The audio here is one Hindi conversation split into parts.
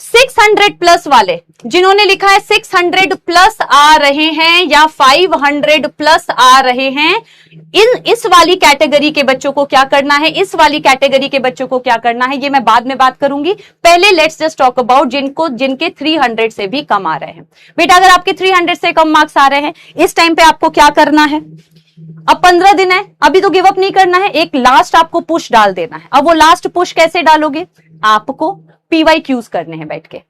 600 प्लस वाले जिन्होंने लिखा है 600 प्लस आ रहे हैं या 500 प्लस आ रहे हैं, इस वाली कैटेगरी के बच्चों को क्या करना है, इस वाली कैटेगरी के बच्चों को क्या करना है, ये मैं बाद में बात करूंगी। पहले लेट्स जस्ट टॉक अबाउट जिनके 300 से भी कम आ रहे हैं। बेटा अगर आपके 300 से कम मार्क्स आ रहे हैं, इस टाइम पे आपको क्या करना है? अब 15 दिन है, अभी तो गिव अप नहीं करना है, एक लास्ट आपको पुश डाल देना है। अब वो लास्ट पुश कैसे डालोगे? आपको PYQs करने हैं बैठ के,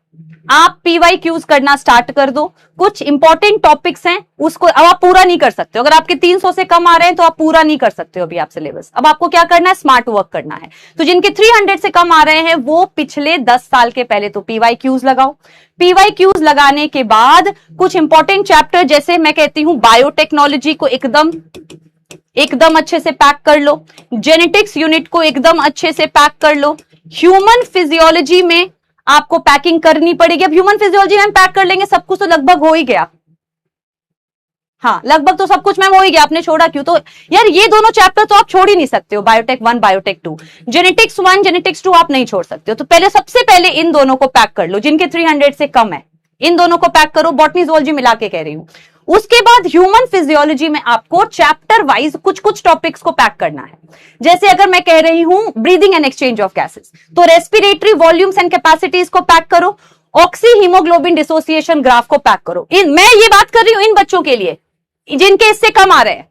आप PYQs करना स्टार्ट कर दो। कुछ इंपॉर्टेंट टॉपिक्स हैं, उसको अब आप पूरा नहीं कर सकते हो। अगर आपके 300 से कम आ रहे हैं तो आप पूरा नहीं कर सकते हो अभी आप सिलेबस। अब आपको क्या करना है? स्मार्ट वर्क करना है। तो जिनके 300 से कम आ रहे हैं वो पिछले 10 साल के पहले तो PYQs लगाओ। PYQs लगाने के बाद कुछ इंपॉर्टेंट चैप्टर, जैसे मैं कहती हूं बायोटेक्नोलॉजी को एकदम अच्छे से पैक कर लो, जेनेटिक्स यूनिट को एकदम अच्छे से पैक कर लो, ह्यूमन फिजियोलॉजी में आपको पैकिंग करनी पड़ेगी। अब ह्यूमन फिजियोलॉजी हम पैक कर लेंगे, सब कुछ तो लगभग हो ही गया। हाँ, लगभग तो सब कुछ मैम हो ही गया, आपने छोड़ा क्यों? तो यार ये दोनों चैप्टर तो आप छोड़ ही नहीं सकते हो, बायोटेक 1 बायोटेक 2, जेनेटिक्स 1 जेनेटिक्स 2 आप नहीं छोड़ सकते हो। तो पहले सबसे पहले इन दोनों को पैक कर लो, जिनके 300 से कम है इन दोनों को पैक करो, बॉटनी जूलॉजी मिला के कह रही हूं। उसके बाद ह्यूमन फिजियोलॉजी में आपको चैप्टर वाइज कुछ टॉपिक्स को पैक करना है। जैसे अगर मैं कह रही हूं breathing and exchange of gases, तो रेस्पिरेटरी वॉल्यूम्स एंड कैपेसिटीज को पैक करो, ऑक्सी हीमोग्लोबिन डिसोसिएशन ग्राफ को पैक करो। मैं ये बात कर रही हूं इन बच्चों के लिए जिनके इससे कम आ रहे हैं।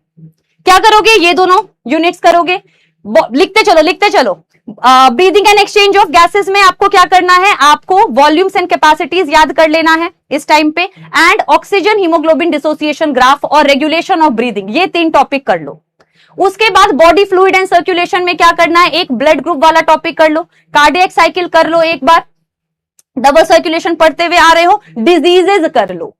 क्या करोगे? ये दोनों यूनिट्स करोगे। लिखते चलो। Breathing and exchange of gases में आपको क्या करना है? आपको वॉल्यूम्स एंड कैपेसिटीज याद कर लेना है इस टाइम पे, and oxygen haemoglobin dissociation graph और रेगुलेशन ऑफ ब्रीदिंग, ये 3 टॉपिक कर लो। उसके बाद बॉडी फ्लूइड एंड सर्कुलेशन में क्या करना है? एक ब्लड ग्रुप वाला टॉपिक कर लो, कार्डियक साइकिल कर लो एक बार, डबल सर्कुलेशन पढ़ते हुए आ रहे हो, डिजीजेज कर लो।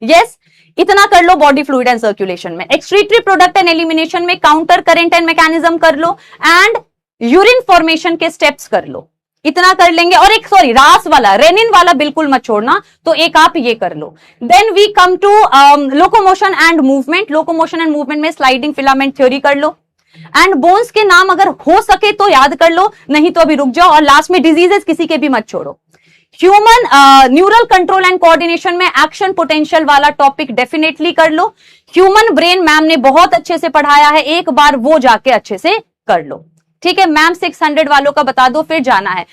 यस, इतना कर लो बॉडी फ्लूइड एंड सर्कुलेशन में। एक्सक्रीटरी प्रोडक्ट एंड एलिमिनेशन में काउंटर करंट एंड मैकेनिज्म कर लो, एंड यूरिन फॉर्मेशन के स्टेप्स कर लो। इतना कर लेंगे। और एक रास वाला, रेनिन वाला बिल्कुल मत छोड़ना, तो एक आप ये कर लो। Then we come to locomotion and movement. Locomotion and movement में स्लाइडिंग फिलामेंट थ्योरी कर लो, एंड बोन्स के नाम अगर हो सके तो याद कर लो, नहीं तो अभी रुक जाओ। और लास्ट में डिजीजेस किसी के भी मत छोड़ो। Human neural control and coordination में एक्शन पोटेंशियल वाला टॉपिक डेफिनेटली कर लो। ह्यूमन ब्रेन मैम ने बहुत अच्छे से पढ़ाया है, एक बार वो जाके अच्छे से कर लो। ठीक है मैम, 600 वालों का बता दो, फिर जाना है।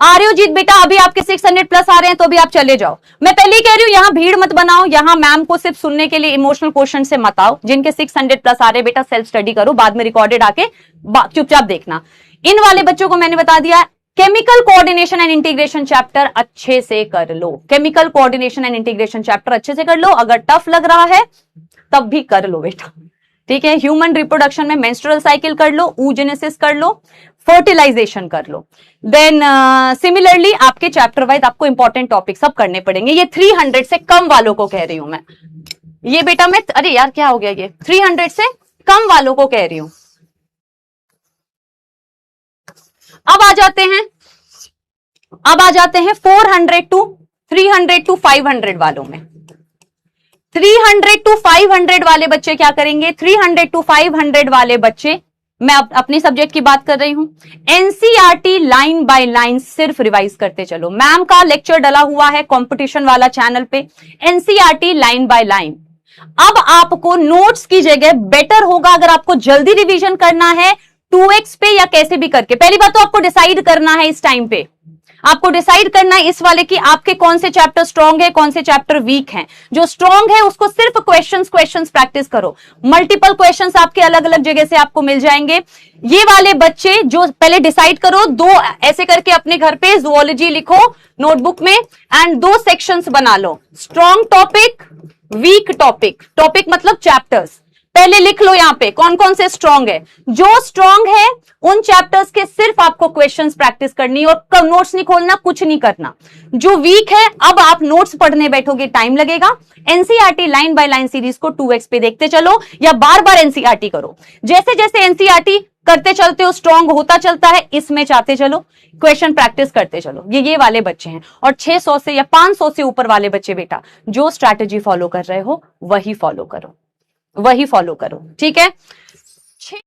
आर्योजीत बेटा अभी आपके 600 प्लस आ रहे हैं तो अभी आप चले जाओ। मैं पहले ही कह रही हूं, यहां भीड़ मत बनाओ, यहां मैम को सिर्फ सुनने के लिए इमोशनल क्वेश्चन से मत आओ। जिनके 600 प्लस आ रहे बेटा सेल्फ स्टडी करो, बाद में रिकॉर्डेड आके चुपचाप देखना। इन वाले बच्चों को मैंने बता दिया, chemical coordination and integration chapter अच्छे से कर लो। Chemical coordination and integration chapter अच्छे से कर लो, अगर टफ लग रहा है तब भी कर लो बेटा। ठीक है, ह्यूमन रिप्रोडक्शन में मेंस्ट्रुअल साइकिल कर लो, oogenesis कर लो, फर्टिलाइजेशन कर लो। देन सिमिलरली आपके चैप्टर वाइज आपको इंपॉर्टेंट टॉपिक सब करने पड़ेंगे। ये 300 से कम वालों को कह रही हूं मैं, ये बेटा मैं, अरे यार क्या हो गया, ये 300 से कम वालों को कह रही हूं। अब आ जाते हैं 400 टू 300 टू 500 वालों में। 300 टू 500 वाले बच्चे क्या करेंगे? 300 टू 500 वाले बच्चे, मैं अपनी सब्जेक्ट की बात कर रही हूं, एनसीईआरटी लाइन बाय लाइन सिर्फ रिवाइज करते चलो। मैम का लेक्चर डला हुआ है कंपटीशन वाला चैनल पे, एनसीईआरटी लाइन बाय लाइन। अब आपको नोट्स की जगह बेटर होगा अगर आपको जल्दी रिवीजन करना है 2x पे या कैसे भी करके। पहली बात तो आपको डिसाइड करना है इस टाइम पे, आपको डिसाइड करना है इस वाले कि आपके कौन से चैप्टर स्ट्रांग है, कौन से चैप्टर वीक हैं। जो स्ट्रांग है उसको सिर्फ क्वेश्चंस प्रैक्टिस करो। मल्टीपल क्वेश्चंस आपके अलग अलग जगह से आपको मिल जाएंगे। ये वाले बच्चे जो पहले डिसाइड करो, 2 ऐसे करके अपने घर पे जूलॉजी लिखो नोटबुक में, एंड 2 सेक्शंस बना लो, strong topic, weak topic. Topic मतलब चैप्टर्स पहले लिख लो यहां पे कौन कौन से स्ट्रांग है। जो स्ट्रांग है उन चैप्टर्स के सिर्फ आपको क्वेश्चंस प्रैक्टिस करनी और नोट्स नहीं खोलना, कुछ नहीं करना। जो वीक है अब आप नोट्स पढ़ने बैठोगे टाइम लगेगा। NCERT line by line series को 2x पे देखते चलो या बार बार एनसीईआरटी करो। जैसे जैसे एनसीईआरटी करते चलते हो स्ट्रांग होता चलता है, इसमें चाहते चलो, क्वेश्चन प्रैक्टिस करते चलो। ये वाले बच्चे हैं। और 600 से या 500 से ऊपर वाले बच्चे बेटा जो स्ट्रैटेजी फॉलो कर रहे हो वही फॉलो करो, ठीक है।